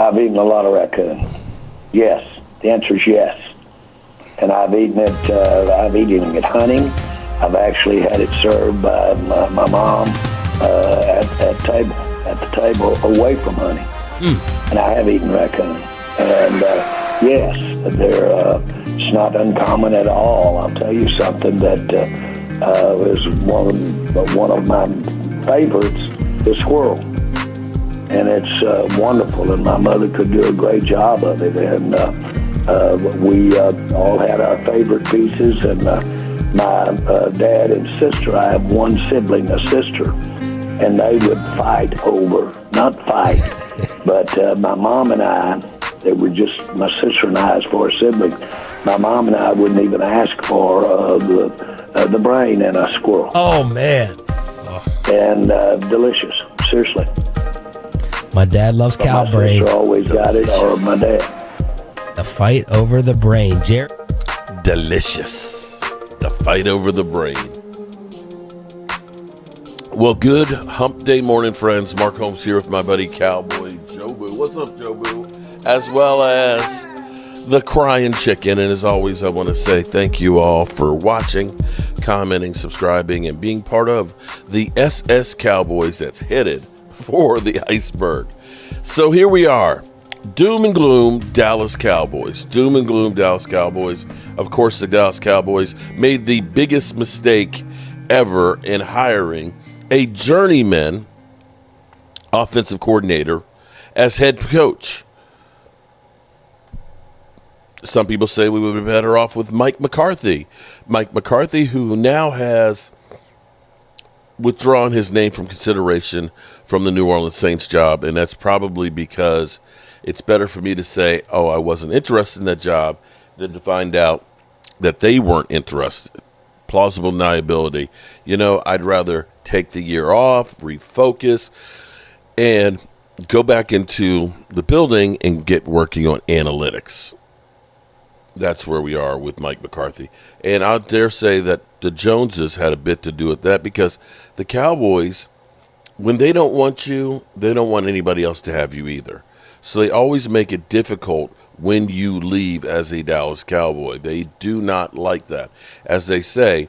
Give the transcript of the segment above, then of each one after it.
I've eaten a lot of raccoon. Yes. The answer is yes. And I've eaten it hunting. I've actually had it served by my mom at the table away from hunting. And I have eaten raccoon. And yes, it's not uncommon at all. I'll tell you something that is one of my favorites, is squirrel. And it's wonderful, and my mother could do a great job of it. And we all had our favorite pieces, and my dad and sister, I have one sibling, a sister, and they would fight over, not fight, but my mom and I, they were just, my sister and I as far as siblings, my mom and I wouldn't even ask for the brain in a squirrel. Oh, man. And delicious, seriously. My dad loves cow brain. My sister always got it, or my dad. The fight over the brain. Jerry? Delicious. The fight over the brain. Well, good hump day morning, friends. Mark Holmes here with my buddy Cowboy Joe Boo. What's up, Joe Boo? As well as the crying chicken. And as always, I want to say thank you all for watching, commenting, subscribing, and being part of the SS Cowboys that's headed for the iceberg. So here we are. Doom and gloom Dallas Cowboys. Doom and gloom Dallas Cowboys. Of course, the Dallas Cowboys made the biggest mistake ever in hiring a journeyman offensive coordinator as head coach. Some people say we would be better off with Mike McCarthy. Mike McCarthy, who now has withdrawn his name from consideration from the New Orleans Saints job, and that's probably because it's better for me to say, oh, I wasn't interested in that job, than to find out that they weren't interested. Plausible deniability. You know, I'd rather take the year off, refocus, and go back into the building and get working on analytics. That's where we are with Mike McCarthy. And I dare say that the Joneses had a bit to do with that, because the Cowboys, when they don't want you, they don't want anybody else to have you either. So they always make it difficult when you leave as a Dallas Cowboy. They do not like that. As they say,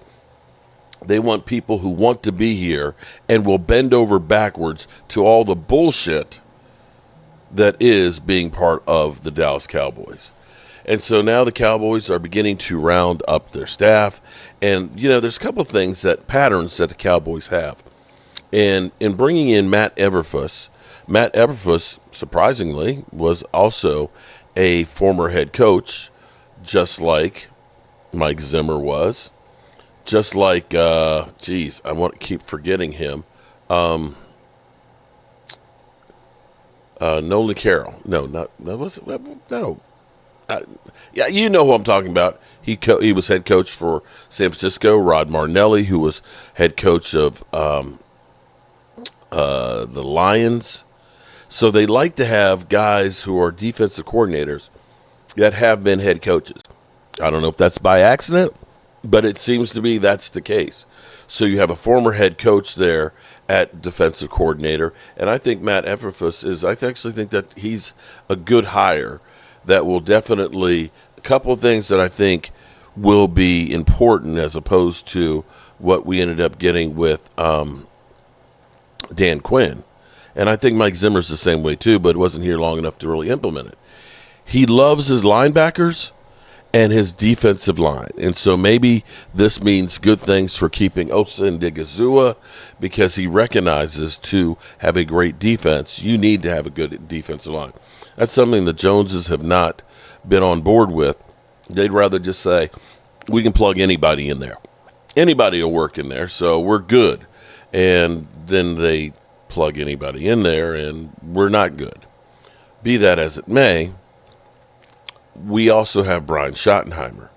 they want people who want to be here and will bend over backwards to all the bullshit that is being part of the Dallas Cowboys. And so now the Cowboys are beginning to round up their staff. And, you know, there's a couple of things, patterns that the Cowboys have. And in bringing in Matt Eberflus, surprisingly, was also a former head coach, just like Mike Zimmer was. Just like, I want to keep forgetting him. Nolan Carroll. Yeah, you know who I'm talking about. He was head coach for San Francisco. Rod Martinelli, who was head coach of the Lions. So they like to have guys who are defensive coordinators that have been head coaches. I don't know if that's by accident, but it seems to be that's the case. So you have a former head coach there at defensive coordinator, and I think Matt Eberflus I actually think that he's a good hire that will definitely, a couple of things that I think will be important as opposed to what we ended up getting with Dan Quinn. And I think Mike Zimmer's the same way too, but wasn't here long enough to really implement it. He loves his linebackers and his defensive line. And so maybe this means good things for keeping Osa and Digazua, because he recognizes to have a great defense, you need to have a good defensive line. That's something the Joneses have not been on board with. They'd rather just say, we can plug anybody in there. Anybody will work in there, so we're good. And then they plug anybody in there, and we're not good. Be that as it may, we also have Brian Schottenheimer.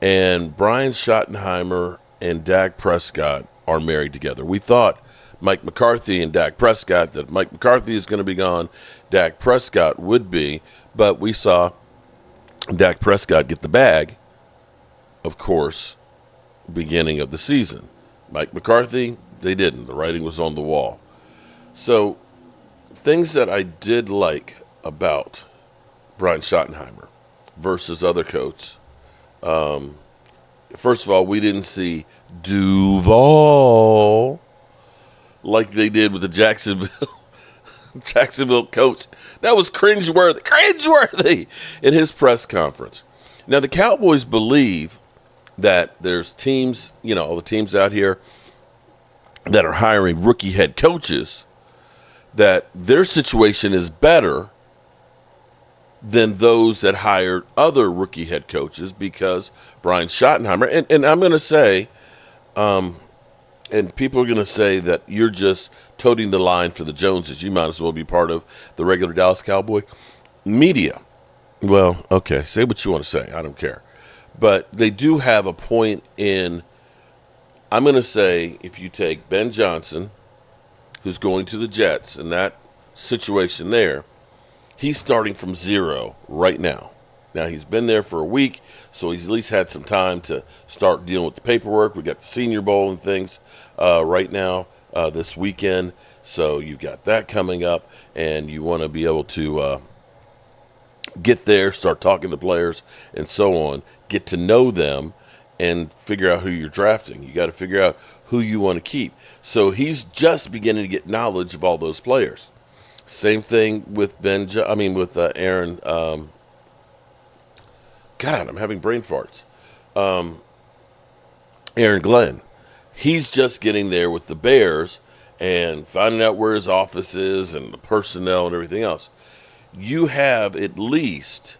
And Brian Schottenheimer and Dak Prescott are married together. We thought Mike McCarthy and Dak Prescott, that Mike McCarthy is going to be gone, Dak Prescott would be, but we saw Dak Prescott get the bag, of course, beginning of the season. Mike McCarthy, they didn't. The writing was on the wall. So things that I did like about Brian Schottenheimer versus other coaches. First of all, we didn't see Duval like they did with the Jacksonville coach. That was cringeworthy in his press conference. Now, the Cowboys believe that there's teams, all the teams out here that are hiring rookie head coaches, that their situation is better than those that hired other rookie head coaches because Brian Schottenheimer, and I'm going to say, and people are going to say that you're just toting the line for the Joneses. You might as well be part of the regular Dallas Cowboy media. Well, okay, say what you want to say. I don't care. But they do have a point in, I'm going to say, if you take Ben Johnson, who's going to the Jets, in that situation there, he's starting from zero right now. Now, he's been there for a week, so he's at least had some time to start dealing with the paperwork. We got the Senior Bowl and things right now this weekend, so you've got that coming up, and you want to be able to get there, start talking to players, and so on, get to know them, and figure out who you're drafting. You got to figure out who you want to keep. So he's just beginning to get knowledge of all those players. Same thing with Aaron. God, I'm having brain farts. Aaron Glenn. He's just getting there with the Bears and finding out where his office is and the personnel and everything else. You have at least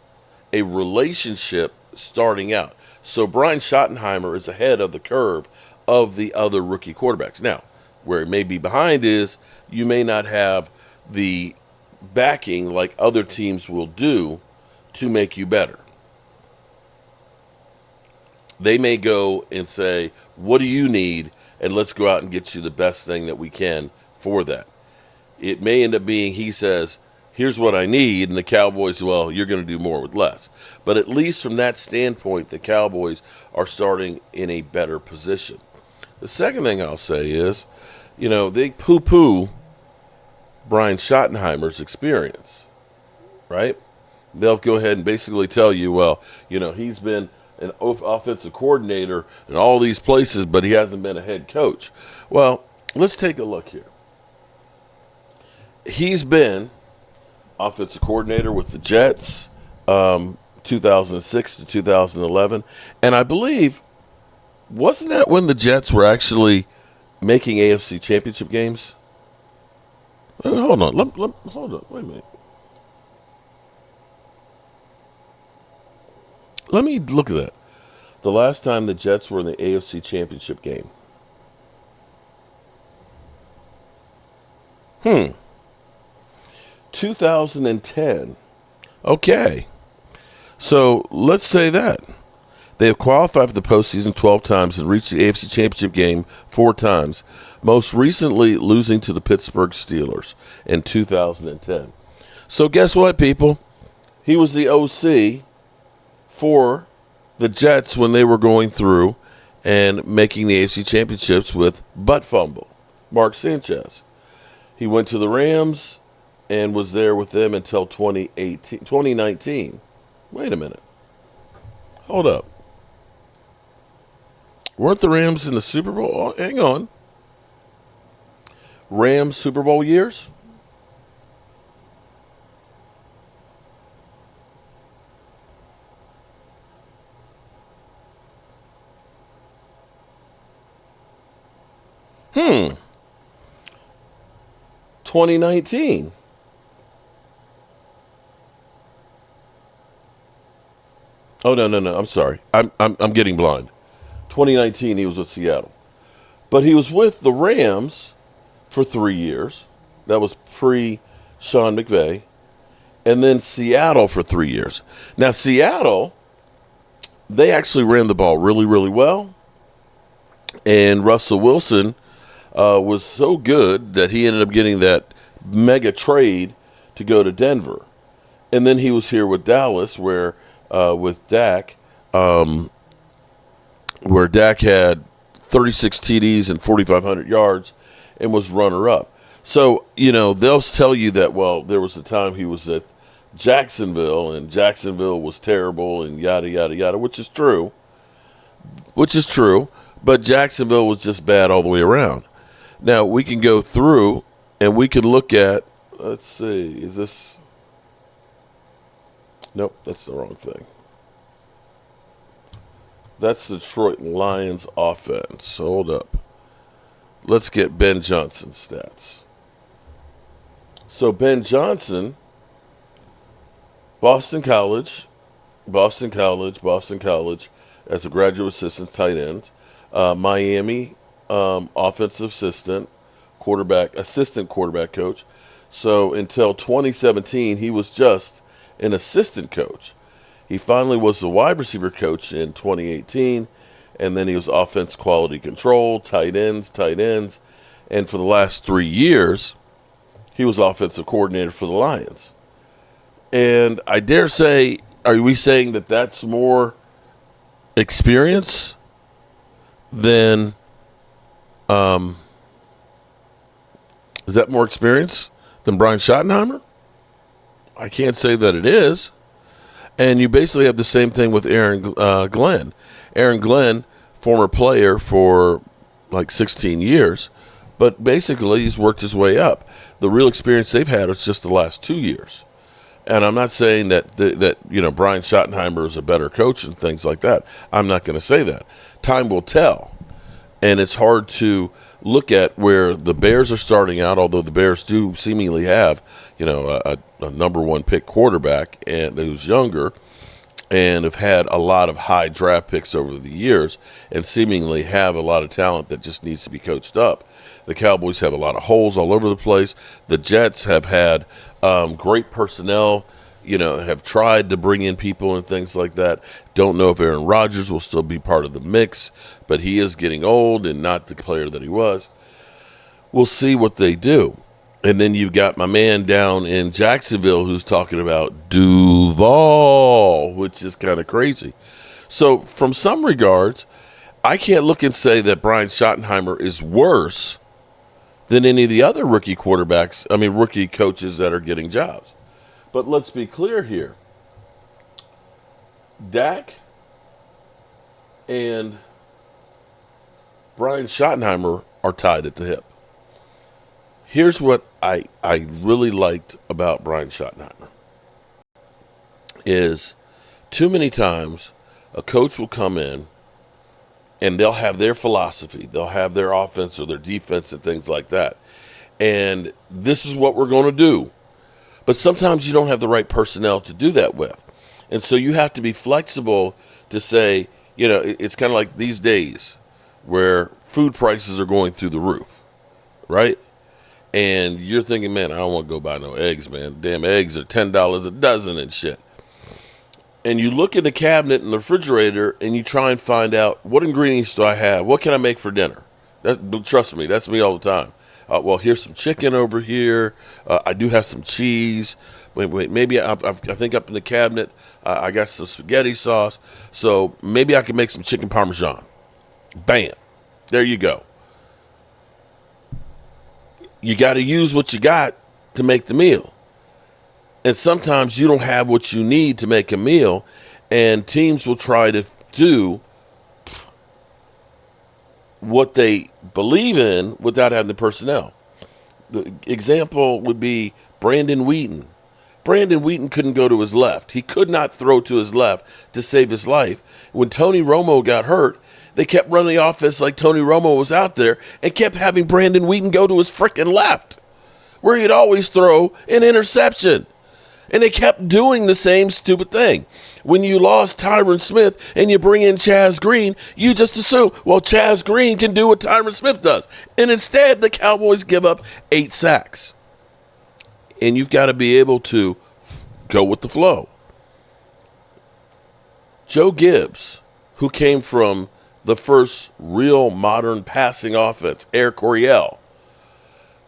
a relationship starting out. So Brian Schottenheimer is ahead of the curve of the other rookie quarterbacks. Now, where it may be behind is you may not have the backing like other teams will do to make you better. They may go and say, what do you need? And let's go out and get you the best thing that we can for that. It may end up being, he says, here's what I need, and the Cowboys, well, you're going to do more with less. But at least from that standpoint, the Cowboys are starting in a better position. The second thing I'll say is, they poo-poo Brian Schottenheimer's experience, right? They'll go ahead and basically tell you, well, he's been an offensive coordinator in all these places, but he hasn't been a head coach. Well, let's take a look here. He's been offensive coordinator with the Jets, 2006 to 2011. And I believe, wasn't that when the Jets were actually making AFC championship games? Hold on. Hold on. Wait a minute. Let me look at that. The last time the Jets were in the AFC championship game. 2010. Okay. So let's say that. They have qualified for the postseason 12 times and reached the AFC Championship game 4 times, most recently losing to the Pittsburgh Steelers in 2010. So guess what, people? He was the OC for the Jets when they were going through and making the AFC Championships with butt fumble, Mark Sanchez. He went to the Rams and was there with them until 2019. Wait a minute. Hold up. Weren't the Rams in the Super Bowl? Oh, hang on. Rams Super Bowl years? Hmm. 2019. Oh, no. I'm sorry. I'm getting blind. 2019, he was with Seattle. But he was with the Rams for 3 years. That was pre-Sean McVay. And then Seattle for 3 years. Now, Seattle, they actually ran the ball really, really well. And Russell Wilson was so good that he ended up getting that mega trade to go to Denver. And then he was here with Dallas, where with Dak, where Dak had 36 TDs and 4,500 yards and was runner-up. So, they'll tell you that, well, there was a time he was at Jacksonville, and Jacksonville was terrible and yada, yada, yada, which is true. But Jacksonville was just bad all the way around. Now, we can go through and we can look at, let's see, is this, nope, that's the wrong thing. That's the Detroit Lions offense. Hold up. Let's get Ben Johnson's stats. So Ben Johnson, Boston College, as a graduate assistant tight end. Miami, offensive assistant quarterback coach. So until 2017, he was just an assistant coach. He finally was the wide receiver coach in 2018, and then he was offense quality control, tight ends. And for the last 3 years, he was offensive coordinator for the Lions. And I dare say, are we saying that that's more experience than, is that more experience than Brian Schottenheimer? I can't say that it is. And you basically have the same thing with Aaron Glenn. Aaron Glenn, former player for like 16 years, but basically he's worked his way up. The real experience they've had is just the last 2 years. And I'm not saying that Brian Schottenheimer is a better coach and things like that. I'm not going to say that. Time will tell. And it's hard to look at where the Bears are starting out, although the Bears do seemingly have, a number one pick quarterback and who's younger and have had a lot of high draft picks over the years and seemingly have a lot of talent that just needs to be coached up. The Cowboys have a lot of holes all over the place. The Jets have had great personnel, have tried to bring in people and things like that. Don't know if Aaron Rodgers will still be part of the mix, but he is getting old and not the player that he was. We'll see what they do. And then you've got my man down in Jacksonville who's talking about Duval, which is kind of crazy. So from some regards, I can't look and say that Brian Schottenheimer is worse than any of the other rookie coaches that are getting jobs. But let's be clear here. Dak and Brian Schottenheimer are tied at the hip. Here's what I really liked about Brian Schottenheimer is too many times a coach will come in and they'll have their philosophy. They'll have their offense or their defense and things like that. And this is what we're going to do. But sometimes you don't have the right personnel to do that with. And so you have to be flexible to say, it's kind of like these days where food prices are going through the roof, right? And you're thinking, man, I don't want to go buy no eggs, man. Damn eggs are $10 a dozen and shit. And you look in the cabinet in the refrigerator and you try and find out, what ingredients do I have? What can I make for dinner? Trust me, that's me all the time. Well, here's some chicken over here. I do have some cheese. Wait, maybe I think up in the cabinet, I got some spaghetti sauce. So maybe I can make some chicken parmesan. Bam. There you go. You got to use what you got to make the meal. And sometimes you don't have what you need to make a meal, and teams will try to do what they believe in without having the personnel. The example would be Brandon Wheaton. Brandon Wheaton couldn't go to his left. He could not throw to his left to save his life. When Tony Romo got hurt, they kept running the offense like Tony Romo was out there and kept having Brandon Wheaton go to his freaking left, where he'd always throw an interception. And they kept doing the same stupid thing. When you lost Tyron Smith and you bring in Chaz Green, you just assume, well, Chaz Green can do what Tyron Smith does. And instead, the Cowboys give up 8 sacks. And you've got to be able to go with the flow. Joe Gibbs, who came from the first real modern passing offense, Air Coryell,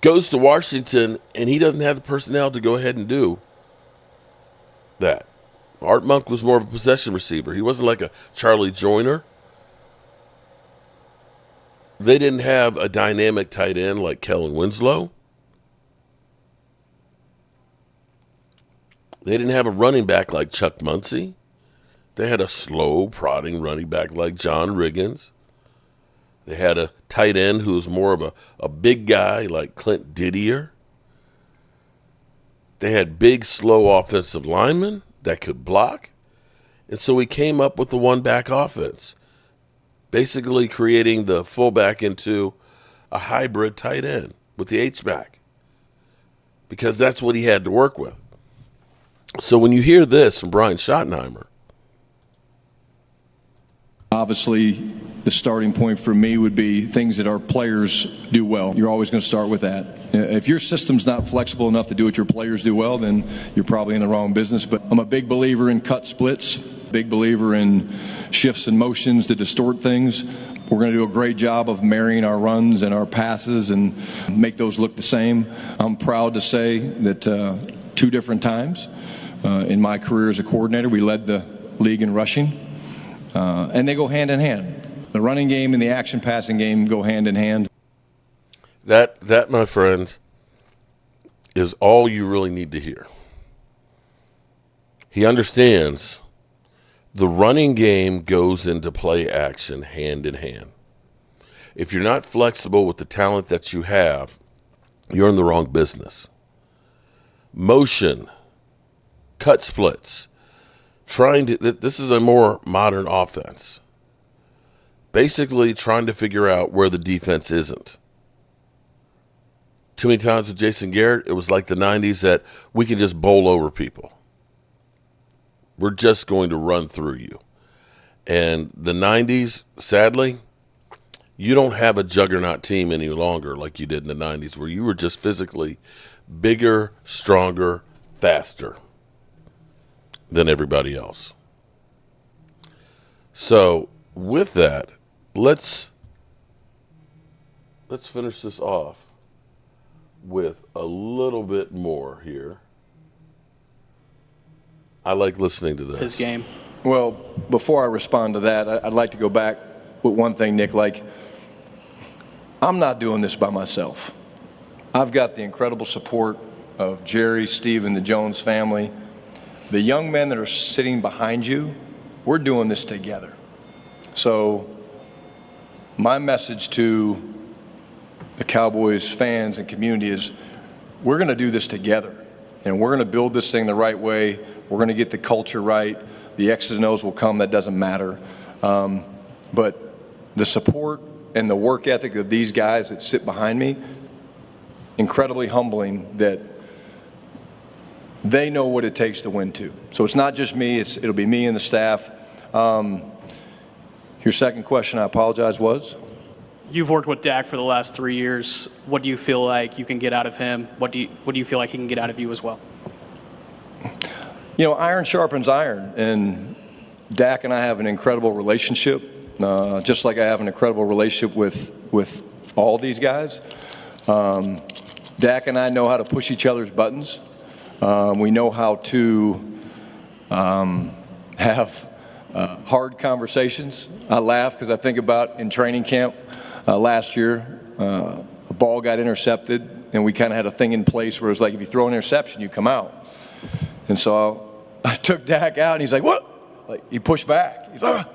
goes to Washington, and he doesn't have the personnel to go ahead and do that. Art Monk was more of a possession receiver. He wasn't like a Charlie Joyner. They didn't have a dynamic tight end like Kellen Winslow. They didn't have a running back like Chuck Muncie. They had a slow, prodding running back like John Riggins. They had a tight end who was more of a big guy like Clint Didier. They had big, slow offensive linemen that could block. And so we came up with the one-back offense, basically creating the fullback into a hybrid tight end with the H-back, because that's what he had to work with. So when you hear this from Brian Schottenheimer, obviously, the starting point for me would be things that our players do well. You're always going to start with that. If your system's not flexible enough to do what your players do well, then you're probably in the wrong business. But I'm a big believer in cut splits, big believer in shifts and motions to distort things. We're going to do a great job of marrying our runs and our passes and make those look the same. I'm proud to say that 2 different times in my career as a coordinator, we led the league in rushing. And they go hand in hand. The running game and the action passing game go hand in hand. that, my friends, is all you really need to hear. He understands the running game goes into play action hand in hand. If you're not flexible with the talent that you have, you're in the wrong business. Motion, cut splits, this is a more modern offense. Basically trying to figure out where the defense isn't. Too many times with Jason Garrett, it was like the 90s that we can just bowl over people. We're just going to run through you. And the 90s, sadly, you don't have a juggernaut team any longer like you did in the 90s, where you were just physically bigger, stronger, faster than everybody else. So with that, let's finish this off with a little bit more here. I like listening to this. His game. Well, before I respond to that, I'd like to go back with one thing, Nick. Like, I'm not doing this by myself. I've got the incredible support of Jerry, Steve, and the Jones family. The young men that are sitting behind you, we're doing this together. So my message to the Cowboys fans and community is we're going to do this together, and we're going to build this thing the right way. We're going to get the culture right. The X's and O's will come. That doesn't matter. But the support and the work ethic of these guys that sit behind me, incredibly humbling that they know what it takes to win too. So it's not just me. It'll be me and the staff. Your second question, I apologize, was? You've worked with Dak for the last 3 years. What do you feel like you can get out of him? What do you feel like he can get out of you as well? You know, iron sharpens iron, and Dak and I have an incredible relationship, just like I have an incredible relationship with all these guys. Dak and I know how to push each other's buttons. We know how to have hard conversations. I laugh because I think about in training camp last year, a ball got intercepted, and we kind of had a thing in place where it was like if you throw an interception, you come out. And so I took Dak out, and he's like, "What?" Like he pushed back. He's like, "Ah."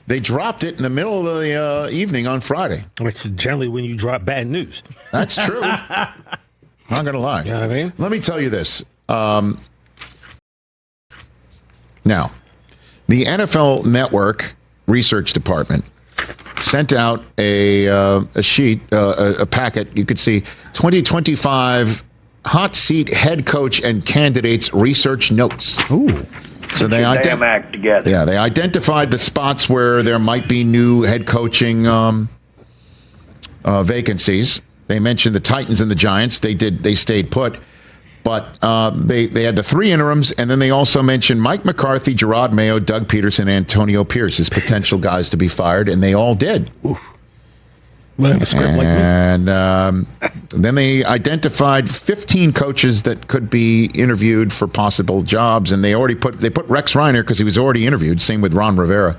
They dropped it in the middle of the evening on Friday. It's generally when you drop bad news. That's true. Not going to lie. You know what I mean? Let me tell you this. Now, the NFL Network Research Department sent out a sheet, a packet. You could see 2025 hot seat head coach and candidates research notes. Ooh. So they damn act together. Yeah, they identified the spots where there might be new head coaching vacancies. They mentioned the Titans and the Giants. They stayed put. But they had the 3 interims, and then they also mentioned Mike McCarthy, Gerard Mayo, Doug Peterson, Antonio Pierce as potential guys to be fired, and they all did. Oof. Well, have a script like me. And then they identified 15 coaches that could be interviewed for possible jobs, and they put Rex Reiner because he was already interviewed. Same with Ron Rivera.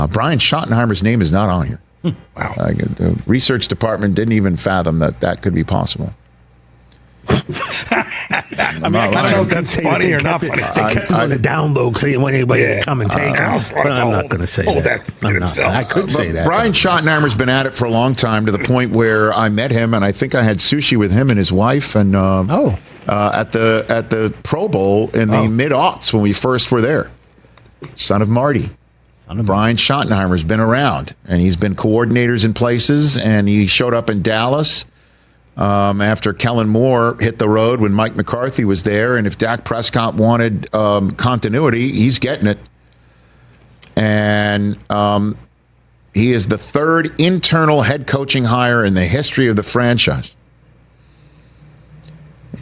Brian Schottenheimer's name is not on here. Wow. The research department didn't even fathom that could be possible. I don't know if that's funny or not funny. They kept it on the down low because they didn't want anybody to come and take it. But I'm not going to say that. I could say that. Brian Schottenheimer's been at it for a long time, to the point where I met him, and I think I had sushi with him and his wife, and at the Pro Bowl in the mid-aughts when we first were there. Son of Marty. Brian Schottenheimer's been around, and he's been coordinators in places, and he showed up in Dallas after Kellen Moore hit the road when Mike McCarthy was there. And if Dak Prescott wanted continuity, he's getting it. And he is the 3rd internal head coaching hire in the history of the franchise.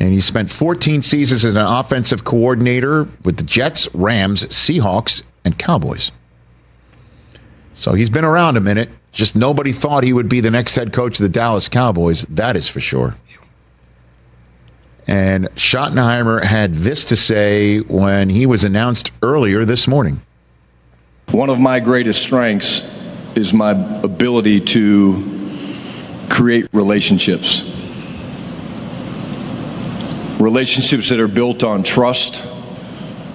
And he spent 14 seasons as an offensive coordinator with the Jets, Rams, Seahawks, and Cowboys. So he's been around a minute. Just nobody thought he would be the next head coach of the Dallas Cowboys. That is for sure. And Schottenheimer had this to say when he was announced earlier this morning. One of my greatest strengths is my ability to create relationships. Relationships that are built on trust,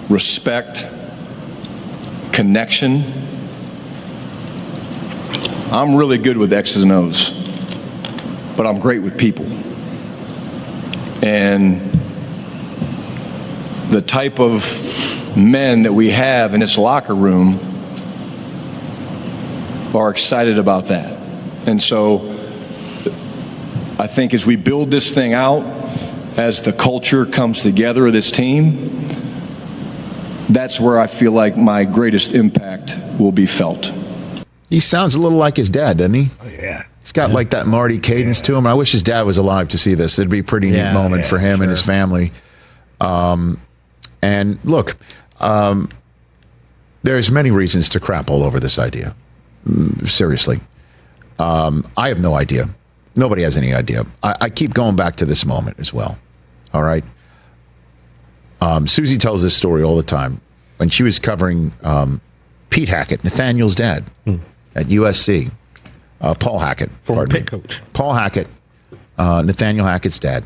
respect, connection. I'm really good with X's and O's, but I'm great with people. And the type of men that we have in this locker room are excited about that. And so I think as we build this thing out, as the culture comes together of this team, that's where I feel like my greatest impact will be felt. He sounds a little like his dad, doesn't he? Oh, yeah. He's got like that Marty cadence to him. I wish his dad was alive to see this. It'd be a pretty neat moment for him and his family. And look, there's many reasons to crap all over this idea. Seriously. I have no idea. Nobody has any idea. I keep going back to this moment as well. All right. Susie tells this story all the time. When she was covering Pete Hackett, Nathaniel's dad, at USC. Paul Hackett. Former Pitt coach. Paul Hackett, Nathaniel Hackett's dad.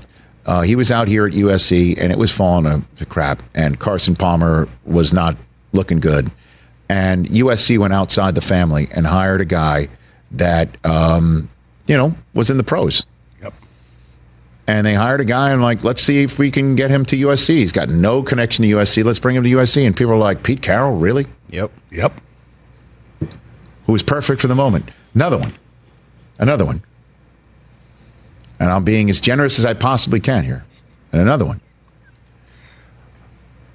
He was out here at USC, and it was falling to crap, and Carson Palmer was not looking good. And USC went outside the family and hired a guy that, was in the pros. Yep. And they hired a guy and let's see if we can get him to USC. He's got no connection to USC. Let's bring him to USC. And people are like, Pete Carroll, really? Yep. Who was perfect for the moment. Another one. And I'm being as generous as I possibly can here. And another one.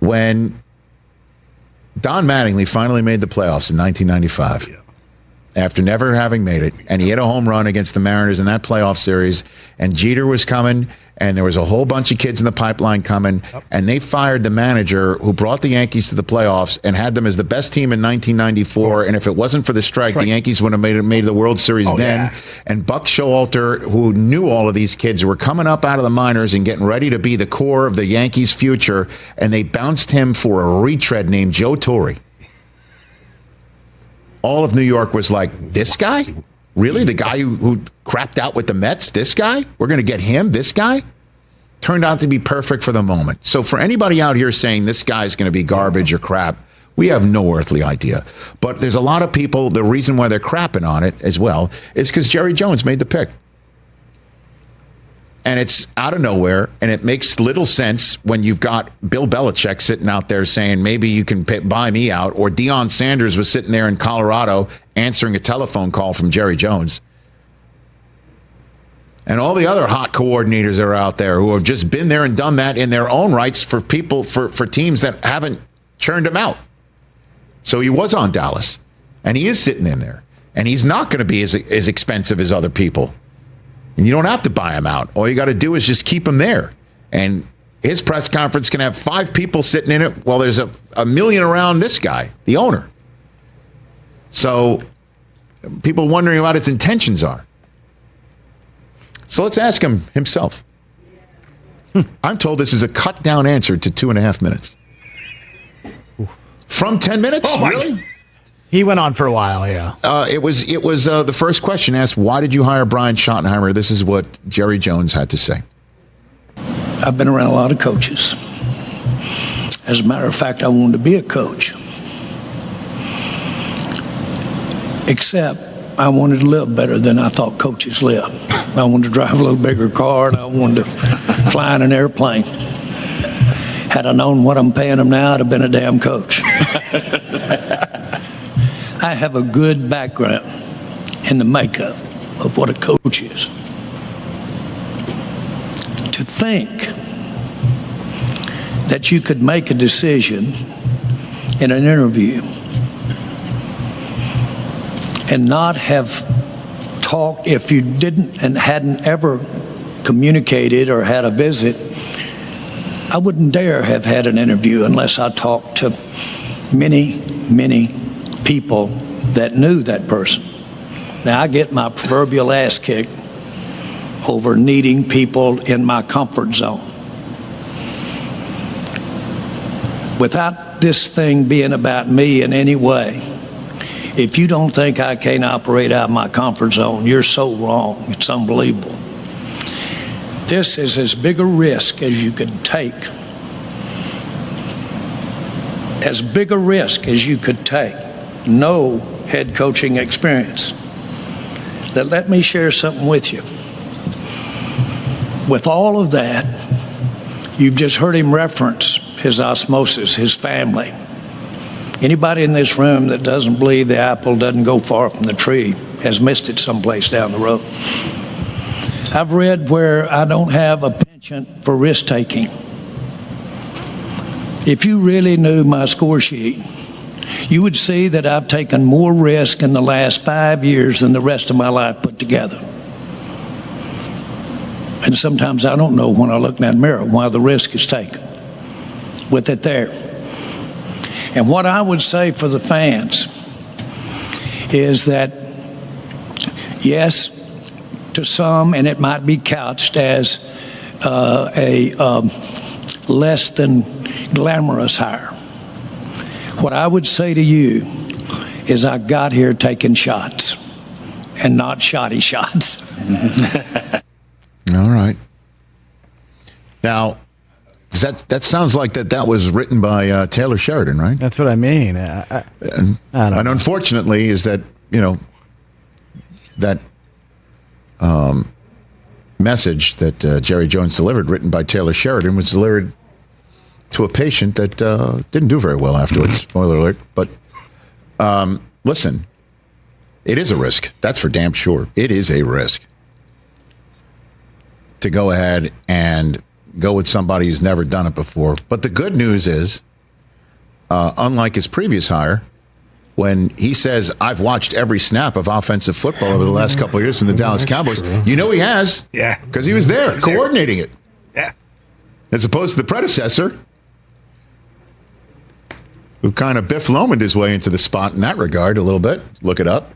When Don Mattingly finally made the playoffs in 1995, after never having made it, and he hit a home run against the Mariners in that playoff series, and Jeter was coming, and there was a whole bunch of kids in the pipeline coming, and they fired the manager who brought the Yankees to the playoffs and had them as the best team in 1994, and if it wasn't for the strike, the Yankees would have made the World Series then. Yeah. And Buck Showalter, who knew all of these kids who were coming up out of the minors and getting ready to be the core of the Yankees' future, and they bounced him for a retread named Joe Torre. All of New York was like, this guy? Really? The guy who crapped out with the Mets? This guy? We're going to get him? This guy? Turned out to be perfect for the moment. So for anybody out here saying this guy's going to be garbage or crap, We have no earthly idea. But there's a lot of people, the reason why they're crapping on it as well is because Jerry Jones made the pick. And it's out of nowhere, and it makes little sense when you've got Bill Belichick sitting out there saying, maybe you can buy me out, or Deion Sanders was sitting there in Colorado answering a telephone call from Jerry Jones. And all the other hot coordinators are out there who have just been there and done that in their own rights for people, for teams that haven't churned him out. So he was on Dallas, and he is sitting in there, and he's not going to be as expensive as other people. And you don't have to buy him out. All you got to do is just keep him there. And his press conference can have 5 people sitting in it while there's a million around this guy, the owner. So people wondering what his intentions are. So let's ask him himself. I'm told this is a cut down answer to 2.5 minutes. From 10 minutes? Oh, my. Really? He went on for a while, yeah. It was the first question asked, why did you hire Brian Schottenheimer? This is what Jerry Jones had to say. I've been around a lot of coaches. As a matter of fact, I wanted to be a coach. Except I wanted to live better than I thought coaches live. I wanted to drive a little bigger car, and I wanted to fly in an airplane. Had I known what I'm paying them now, I'd have been a damn coach. I have a good background in the makeup of what a coach is. To think that you could make a decision in an interview and not have talked, if you didn't and hadn't ever communicated or had a visit, I wouldn't dare have had an interview unless I talked to many, many people that knew that person. Now, I get my proverbial ass kicked over needing people in my comfort zone. Without this thing being about me in any way, if you don't think I can't operate out of my comfort zone, you're so wrong. It's unbelievable. This is as big a risk as you could take. As big a risk as you could take. No head coaching experience. Now, let me share something with you. With all of that, you've just heard him reference his osmosis, his family. Anybody in this room that doesn't believe the apple doesn't go far from the tree has missed it someplace down the road. I've read where I don't have a penchant for risk taking. If you really knew my score sheet, you would see that I've taken more risk in the last 5 years than the rest of my life put together. And sometimes I don't know when I look in that mirror why the risk is taken. With it there. And what I would say for the fans is that, yes, to some, and it might be couched as a less than glamorous hire. What I would say to you is I got here taking shots and not shoddy shots. All right. Now, that sounds like that was written by Taylor Sheridan, right? That's what I mean. I don't know. And unfortunately is that, that message that Jerry Jones delivered, written by Taylor Sheridan, was delivered to a patient that didn't do very well afterwards. Spoiler alert. But listen, it is a risk. That's for damn sure. It is a risk to go ahead and go with somebody who's never done it before. But the good news is, unlike his previous hire, when he says, I've watched every snap of offensive football over the last couple of years from the Dallas Cowboys, true. you know he has. Yeah. Because he was there coordinating it. Yeah. As opposed to the predecessor, who kind of Biff Lomaned his way into the spot in that regard a little bit. Look it up.